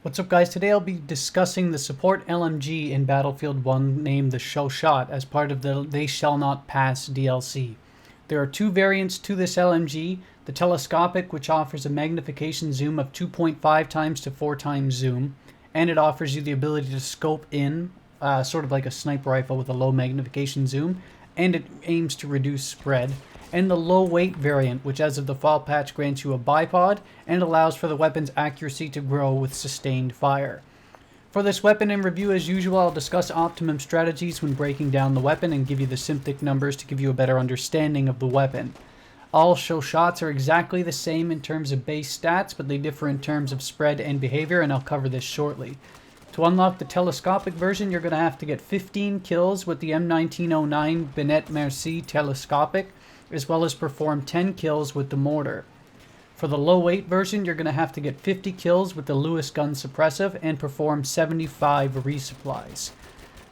What's up, guys? Today I'll be discussing the support LMG in Battlefield 1 named the Chauchat as part of the They Shall Not Pass DLC. There are two variants to this LMG, the telescopic, which offers a magnification zoom of 2.5 times to 4 times zoom, and it offers you the ability to scope in, sort of like a sniper rifle with a low magnification zoom, and it aims to reduce spread, and the low weight variant, which as of the fall patch grants you a bipod and allows for the weapon's accuracy to grow with sustained fire. For this weapon in review, as usual, I'll discuss optimum strategies when breaking down the weapon and give you the synthic numbers to give you a better understanding of the weapon. All Chauchats are exactly the same in terms of base stats, but they differ in terms of spread and behavior, and I'll cover this shortly. To unlock the telescopic version, you're going to have to get 15 kills with the M1909 Binet Merci telescopic, as well as perform 10 kills with the mortar. For the low weight version, you're going to have to get 50 kills with the Lewis gun suppressive and perform 75 resupplies.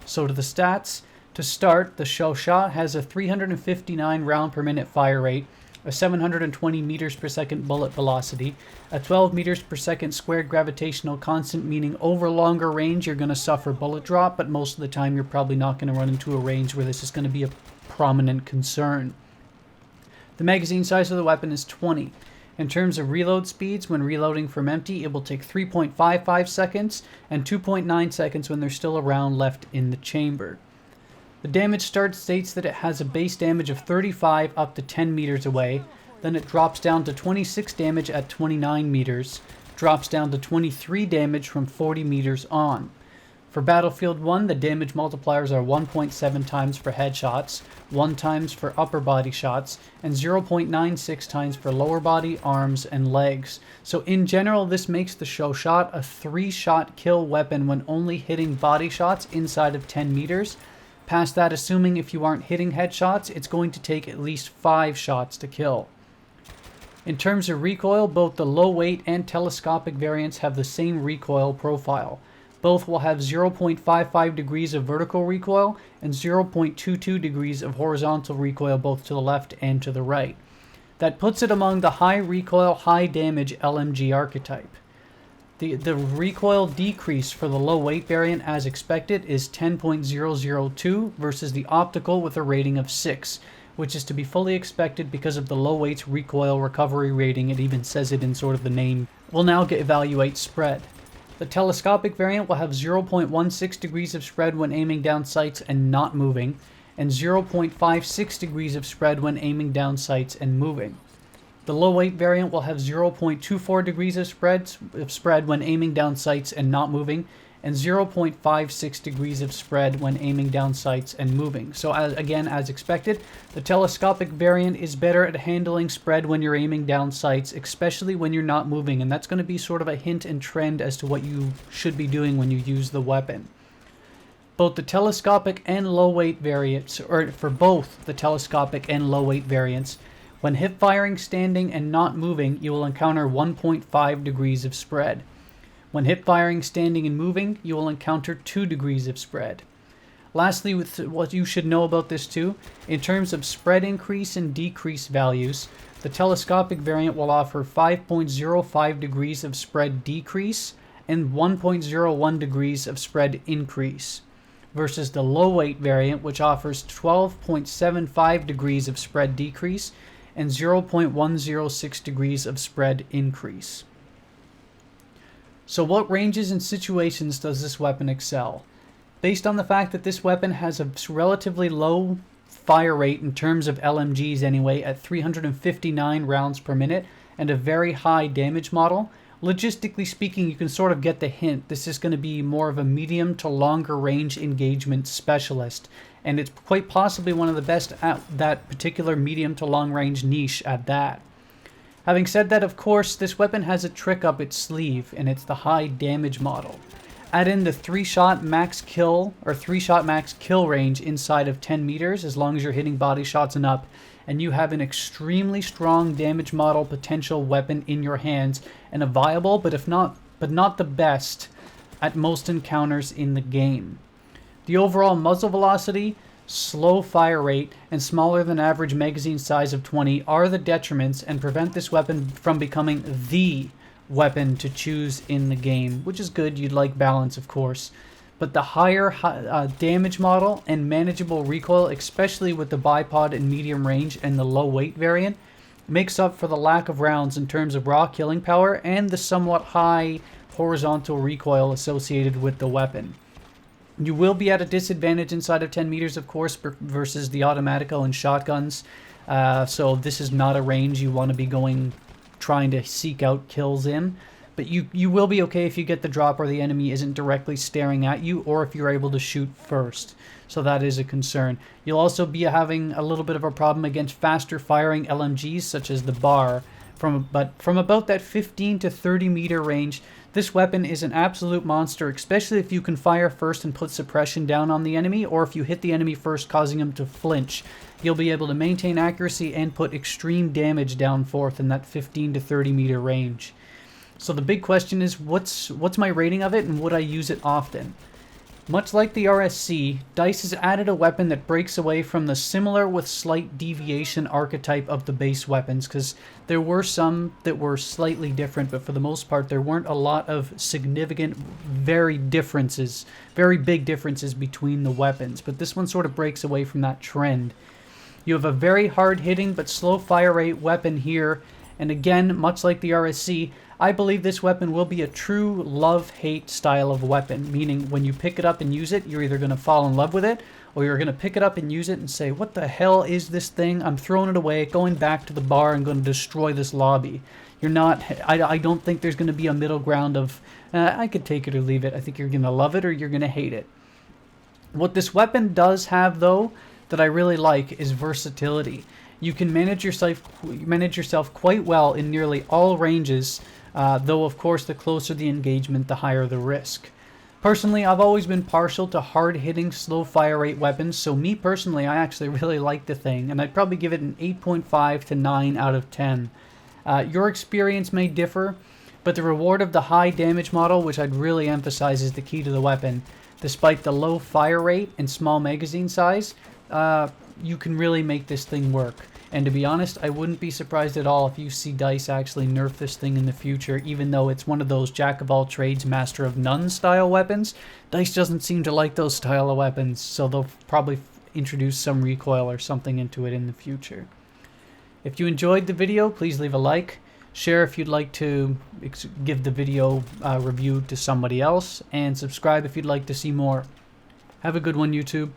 So to the stats. To start, the Chauchat has a 359 round per minute fire rate, a 720 meters per second bullet velocity, a 12 meters per second squared gravitational constant, meaning over longer range you're going to suffer bullet drop, but most of the time you're probably not going to run into a range where this is going to be a prominent concern. The magazine size of the weapon is 20. In terms of reload speeds, when reloading from empty, it will take 3.55 seconds and 2.9 seconds when there's still a round left in the chamber. The damage start states that it has a base damage of 35 up to 10 meters away, then it drops down to 26 damage at 29 meters, drops down to 23 damage from 40 meters on. For Battlefield 1, the damage multipliers are 1.7 times for headshots, 1 times for upper body shots, and 0.96 times for lower body, arms, and legs. So in general, this makes the Chauchat a 3-shot kill weapon when only hitting body shots inside of 10 meters. Past that, assuming if you aren't hitting headshots, it's going to take at least 5 shots to kill. In terms of recoil, both the low weight and telescopic variants have the same recoil profile. Both will have 0.55 degrees of vertical recoil and 0.22 degrees of horizontal recoil both to the left and to the right. That puts it among the high recoil, high damage LMG archetype. The recoil decrease for the low weight variant, as expected, is 10.002 versus the optical with a rating of 6, which is to be fully expected because of the low weight's recoil recovery rating. It even says it in sort of the name. We'll now evaluate spread. The telescopic variant will have 0.16 degrees of spread when aiming down sights and not moving, and 0.56 degrees of spread when aiming down sights and moving. The low weight variant will have 0.24 degrees of spread when aiming down sights and not moving, and 0.56 degrees of spread when aiming down sights and moving. So as expected, the telescopic variant is better at handling spread when you're aiming down sights, especially when you're not moving, and that's going to be sort of a hint and trend as to what you should be doing when you use the weapon. Both the telescopic and low weight variants, or for both the telescopic and low weight variants, when hip firing standing and not moving, you will encounter 1.5 degrees of spread. When hip firing standing and moving, you will encounter 2 degrees of spread. Lastly, with what you should know about this too, in terms of spread increase and decrease values, the telescopic variant will offer 5.05 degrees of spread decrease and 1.01 degrees of spread increase, versus the low weight variant, which offers 12.75 degrees of spread decrease and 0.106 degrees of spread increase. So what ranges and situations does this weapon excel? Based on the fact that this weapon has a relatively low fire rate in terms of LMGs anyway, at 359 rounds per minute, and a very high damage model, logistically speaking, you can sort of get the hint. This is going to be more of a medium to longer range engagement specialist, and it's quite possibly one of the best at that particular medium to long range niche at that. Having said that, of course, this weapon has a trick up its sleeve, and it's the high damage model. Add in the 3-shot max kill range inside of 10 meters as long as you're hitting body shots and up, and you have an extremely strong damage model potential weapon in your hands, and a viable, but not the best at most encounters in the game. The overall muzzle velocity, slow fire rate, and smaller than average magazine size of 20 are the detriments and prevent this weapon from becoming the weapon to choose in the game, which is good. You'd like balance, of course. But the higher damage model and manageable recoil, especially with the bipod and medium range and the low weight variant, makes up for the lack of rounds in terms of raw killing power and the somewhat high horizontal recoil associated with the weapon. You will be at a disadvantage inside of 10 meters, of course, versus the automatico and shotguns. So this is not a range you want to be trying to seek out kills in. But you will be okay if you get the drop or the enemy isn't directly staring at you, or if you're able to shoot first. So that is a concern. You'll also be having a little bit of a problem against faster firing LMGs such as the bar. From about that 15 to 30 meter range, this weapon is an absolute monster, especially if you can fire first and put suppression down on the enemy, or if you hit the enemy first causing him to flinch. You'll be able to maintain accuracy and put extreme damage down forth in that 15 to 30 meter range. So the big question is, what's my rating of it, and would I use it often? Much like the RSC, DICE has added a weapon that breaks away from the similar with slight deviation archetype of the base weapons, because there were some that were slightly different, but for the most part there weren't a lot of significant, very big differences between the weapons, but this one sort of breaks away from that trend. You have a very hard-hitting but slow fire rate weapon here, and again, much like the RSC, I believe this weapon will be a true love-hate style of weapon, meaning when you pick it up and use it, you're either going to fall in love with it, or you're going to pick it up and use it and say, what the hell is this thing? I'm throwing it away, going back to the bar and going to destroy this lobby. I don't think there's going to be a middle ground of, I could take it or leave it. I think you're going to love it or you're going to hate it. What this weapon does have, though, that I really like is versatility. You can manage yourself quite well in nearly all ranges, though of course the closer the engagement, the higher the risk. Personally, I've always been partial to hard-hitting, slow fire rate weapons, so me personally, I actually really like the thing, and I'd probably give it an 8.5 to 9 out of 10. Your experience may differ, but the reward of the high damage model, which I'd really emphasize is the key to the weapon, despite the low fire rate and small magazine size, you can really make this thing work. And to be honest, I wouldn't be surprised at all if you see DICE actually nerf this thing in the future, even though it's one of those jack-of-all-trades, master-of-none style weapons. DICE doesn't seem to like those style of weapons, so they'll probably introduce some recoil or something into it in the future. If you enjoyed the video, please leave a like. Share if you'd like to give the video review to somebody else, and subscribe if you'd like to see more. Have a good one, YouTube.